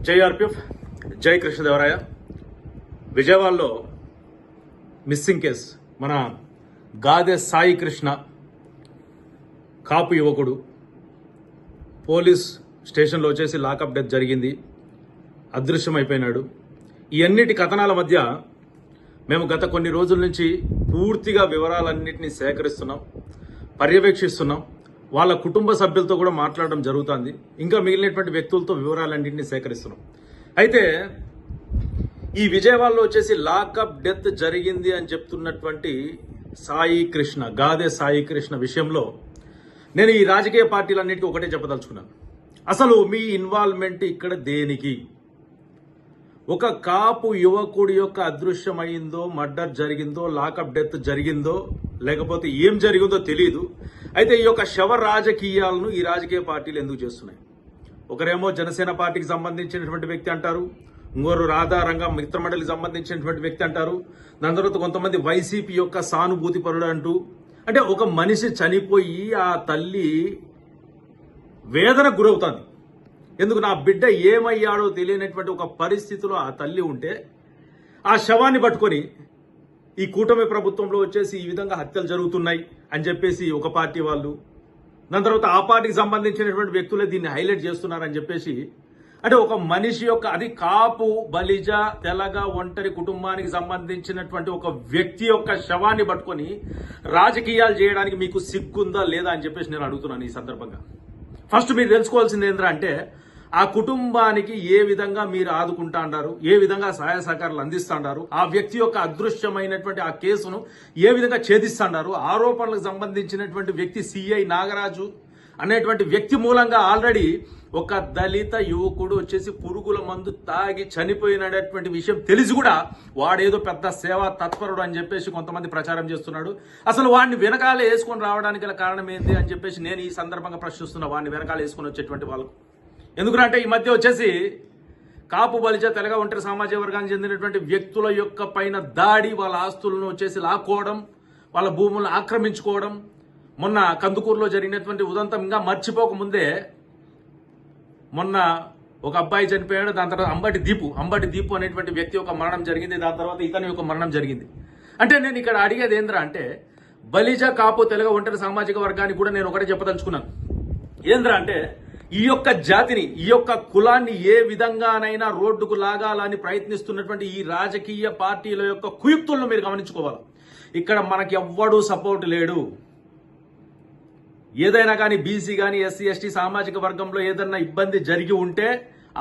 జై ఆర్పిఎఫ్, జై కృష్ణదేవరాయ. విజయవాడలో మిస్సింగ్ కేసు మన గాదె సాయి కృష్ణ కాపు యువకుడు పోలీస్ స్టేషన్లో వచ్చేసి లాకప్ డెత్ జరిగింది, అదృశ్యమైపోయినాడు. ఈ అన్నిటి కథనాల మధ్య మేము గత కొన్ని రోజుల నుంచి పూర్తిగా వివరాలన్నింటినీ సేకరిస్తున్నాం, పర్యవేక్షిస్తున్నాం. వాళ్ళ కుటుంబ సభ్యులతో కూడా మాట్లాడడం జరుగుతుంది. ఇంకా మిగిలినటువంటి వ్యక్తులతో వివరాలన్నింటినీ సేకరిస్తున్నాం. అయితే ఈ విజయవాడలో వచ్చేసి లాకప్ డెత్ జరిగింది అని చెప్తున్నటువంటి సాయి కృష్ణ, గాదె సాయి కృష్ణ విషయంలో నేను ఈ రాజకీయ పార్టీలన్నిటికీ ఒకటే చెప్పదలుచుకున్నాను. అసలు మీ ఇన్వాల్వ్మెంట్ ఇక్కడ దేనికి? ఒక కాపు యువకుడి యొక్క అదృశ్యమైందో, మర్డర్ జరిగిందో, లాకప్ డెత్ జరిగిందో, లేకపోతే ఏం జరిగిందో తెలియదు. అయితే ఈ యొక్క శవ రాజకీయాలను ఈ రాజకీయ పార్టీలు ఎందుకు చేస్తున్నాయి? ఒకరేమో జనసేన పార్టీకి సంబంధించినటువంటి వ్యక్తి అంటారు, ఇంకోరు రాధారంగం మిత్రమండలికి సంబంధించినటువంటి వ్యక్తి అంటారు, దాని తర్వాత కొంతమంది వైసీపీ యొక్క సానుభూతి పరుడు అంటూ. అంటే ఒక మనిషి చనిపోయి ఆ తల్లి వేదనకు గురవుతుంది. ఎందుకు? నా బిడ్డ ఏమయ్యాడో తెలియనటువంటి ఒక పరిస్థితిలో ఆ తల్లి ఉంటే ఆ శవాన్ని పట్టుకొని ఈ కూటమి ప్రభుత్వంలో వచ్చేసి ఈ విధంగా హత్యలు జరుగుతున్నాయి అని చెప్పేసి ఒక పార్టీ వాళ్ళు, దాని తర్వాత ఆ పార్టీకి సంబంధించినటువంటి వ్యక్తులే దీన్ని హైలైట్ చేస్తున్నారని చెప్పేసి, అంటే ఒక మనిషి యొక్క, అది కాపు బలిజ తెలగ ఒంటరి కుటుంబానికి సంబంధించినటువంటి ఒక వ్యక్తి యొక్క శవాన్ని పట్టుకొని రాజకీయాలు చేయడానికి మీకు సిగ్గుందా లేదా అని చెప్పేసి నేను అడుగుతున్నాను ఈ సందర్భంగా. ఫస్ట్ మీరు తెలుసుకోవాల్సింది ఏంటంటే, ఆ కుటుంబానికి ఏ విధంగా మీరు ఆదుకుంటాండారు, ఏ విధంగా సహాయ సహకారాలు అందిస్తాండారు, ఆ వ్యక్తి యొక్క అదృశ్యమైనటువంటి ఆ కేసును ఏ విధంగా ఛేదిస్తాండారు, ఆరోపణలకు సంబంధించినటువంటి వ్యక్తి సిఐ నాగరాజు అనేటువంటి వ్యక్తి మూలంగా ఆల్రెడీ ఒక దళిత యువకుడు వచ్చేసి పురుగుల మందు తాగి చనిపోయినటువంటి విషయం తెలిసి కూడా వాడేదో పెద్ద సేవా తత్పరుడు అని చెప్పేసి కొంతమంది ప్రచారం చేస్తున్నాడు. అసలు వాడిని వెనకాల వేసుకొని రావడానికి గల కారణం ఏంటి అని చెప్పేసి నేను ఈ సందర్భంగా ప్రశ్నిస్తున్నా. వాడిని వెనకాల వేసుకొని వచ్చేటువంటి వాళ్ళకు ఎందుకంటే ఈ మధ్య వచ్చేసి కాపు బలిజ తెలగ ఒంటరి సామాజిక వర్గానికి చెందినటువంటి వ్యక్తుల యొక్క పైన దాడి, వాళ్ళ ఆస్తులను వచ్చేసి లాక్కోవడం, వాళ్ళ భూములను ఆక్రమించుకోవడం. మొన్న కందుకూరులో జరిగినటువంటి ఉదంతం ఇంకా మర్చిపోకముందే మొన్న ఒక అబ్బాయి చనిపోయాడు, దాని తర్వాత అంబటి దీపు అనేటువంటి వ్యక్తి యొక్క మరణం జరిగింది, దాని తర్వాత ఇతని యొక్క మరణం జరిగింది. అంటే నేను ఇక్కడ అడిగేది ఏంద్రా అంటే, బలిజ కాపు తెలగ ఒంటరి సామాజిక వర్గానికి కూడా నేను ఒకటే చెప్పదలుచుకున్నాను. ఏంద్రా అంటే, ఈ యొక్క జాతిని, ఈ యొక్క కులాన్ని ఏ విధంగానైనా రోడ్డుకు లాగాలని ప్రయత్నిస్తున్నటువంటి ఈ రాజకీయ పార్టీల యొక్క కుయుక్తులను మీరు గమనించుకోవాలి. ఇక్కడ మనకి ఎవ్వడూ సపోర్ట్ లేడు. ఏదైనా కానీ బీసీ కానీ ఎస్సీ ఎస్టీ సామాజిక వర్గంలో ఏదైనా ఇబ్బంది జరిగి ఉంటే